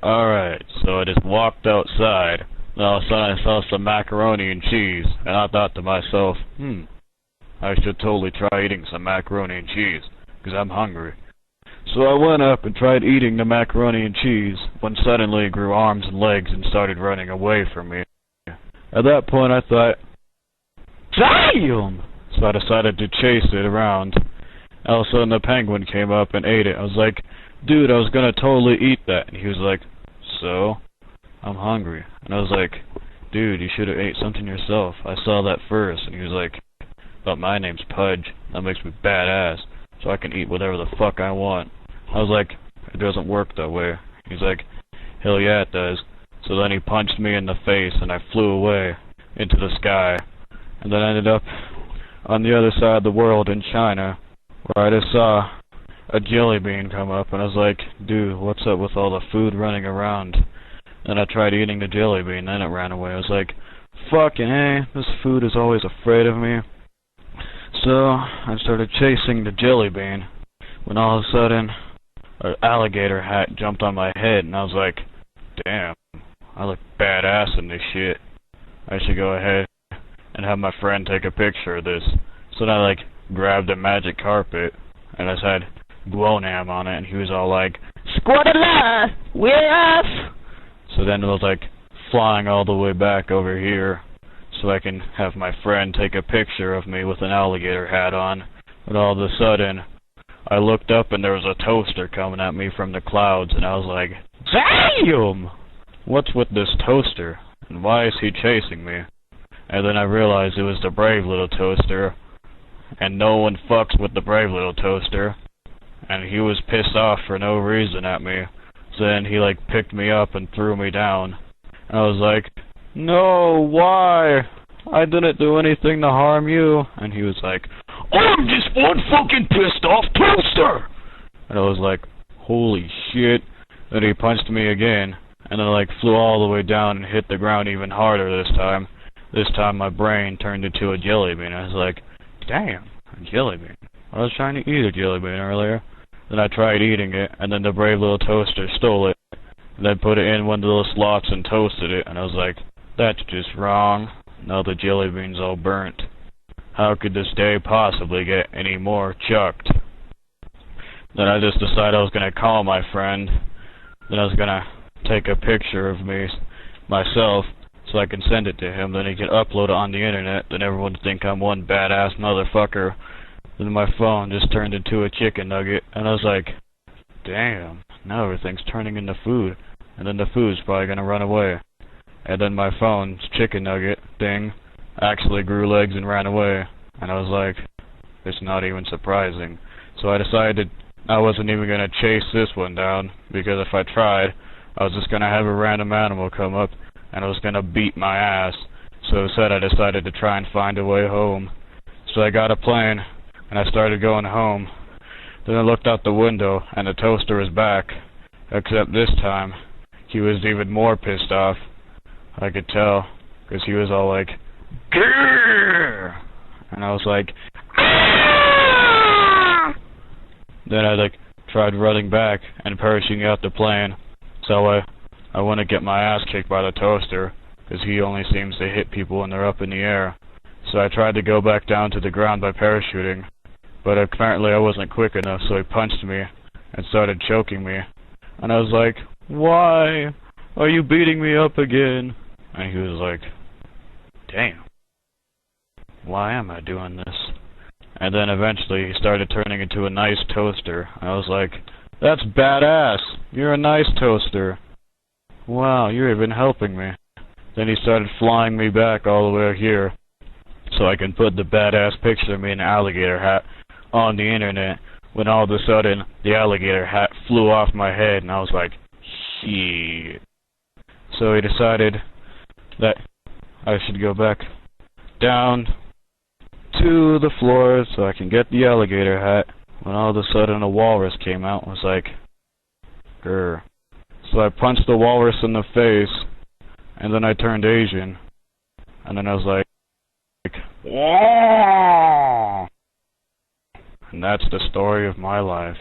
Alright, so I just walked outside, and all of a sudden I saw some macaroni and cheese, and I thought to myself, I should totally try eating some macaroni and cheese, because I'm hungry. So I went up and tried eating the macaroni and cheese, when suddenly it grew arms and legs and started running away from me. At that point I thought, damn! So I decided to chase it around. All of a sudden the penguin came up and ate it. I was like, dude, I was gonna totally eat that. And he was like, so? I'm hungry. And I was like, dude, you should have ate something yourself. I saw that first. And he was like, but my name's Pudge. That makes me badass. So I can eat whatever the fuck I want. I was like, it doesn't work that way. He's like, hell yeah it does. So then he punched me in the face and I flew away into the sky. And then I ended up on the other side of the world in China, where I just saw a jelly bean come up, and I was like, dude, what's up with all the food running around? And I tried eating the jelly bean, then it ran away. I was like, fucking hey, this food is always afraid of me. So I started chasing the jelly bean, when all of a sudden, an alligator hat jumped on my head, and I was like, damn, I look badass in this shit. I should go ahead and have my friend take a picture of this. So then I grabbed a magic carpet, and I said Guonam on it, and he was all like, Squadala, we're off! So then it was flying all the way back over here, so I can have my friend take a picture of me with an alligator hat on. But all of a sudden, I looked up and there was a toaster coming at me from the clouds, and I was like, damn! What's with this toaster, and why is he chasing me? And then I realized it was the brave little toaster, and no one fucks with the brave little toaster, and he was pissed off for no reason at me. So then he picked me up and threw me down. And I was like, no, why? I didn't do anything to harm you. And he was like, I'm just one fucking pissed off toaster! And I was like, holy shit. Then he punched me again, and then I flew all the way down and hit the ground even harder this time. This time my brain turned into a jelly bean. I was like, damn, a jelly bean. I was trying to eat a jelly bean earlier. Then I tried eating it, and then the brave little toaster stole it, and then put it in one of the little slots and toasted it, and I was like, that's just wrong. Now the jelly bean's all burnt. How could this day possibly get any more chucked? Then I just decided I was going to call my friend. Then I was going to take a picture of me, myself, so I can send it to him. Then he can upload it on the internet. Then everyone would think I'm one badass motherfucker. Then my phone just turned into a chicken nugget, and I was like, damn, now everything's turning into food, and then the food's probably gonna run away. And then my phone's chicken nugget thing actually grew legs and ran away, and I was like, it's not even surprising. So I decided I wasn't even gonna chase this one down, because if I tried, I was just gonna have a random animal come up, and I was gonna beat my ass. So instead I decided to try and find a way home. So I got a plane, and I started going home. Then I looked out the window, and the toaster was back. Except this time, he was even more pissed off. I could tell, because he was all like, grrr! And I was like, ah! Then I tried running back and parachuting out the plane. So I wouldn't get my ass kicked by the toaster, because he only seems to hit people when they're up in the air. So I tried to go back down to the ground by parachuting, but apparently I wasn't quick enough, so he punched me and started choking me. And I was like, why are you beating me up again? And he was like, damn, why am I doing this? And then eventually he started turning into a nice toaster. I was like, that's badass, you're a nice toaster. Wow, you're even helping me. Then he started flying me back all the way here, so I can put the badass picture of me in an alligator hat on the internet, when all of a sudden the alligator hat flew off my head, and I was like, shit. So he decided that I should go back down to the floor so I can get the alligator hat, when all of a sudden a walrus came out and was like, grr. So I punched the walrus in the face, and then I turned Asian, and then I was like, whoa! And that's the story of my life.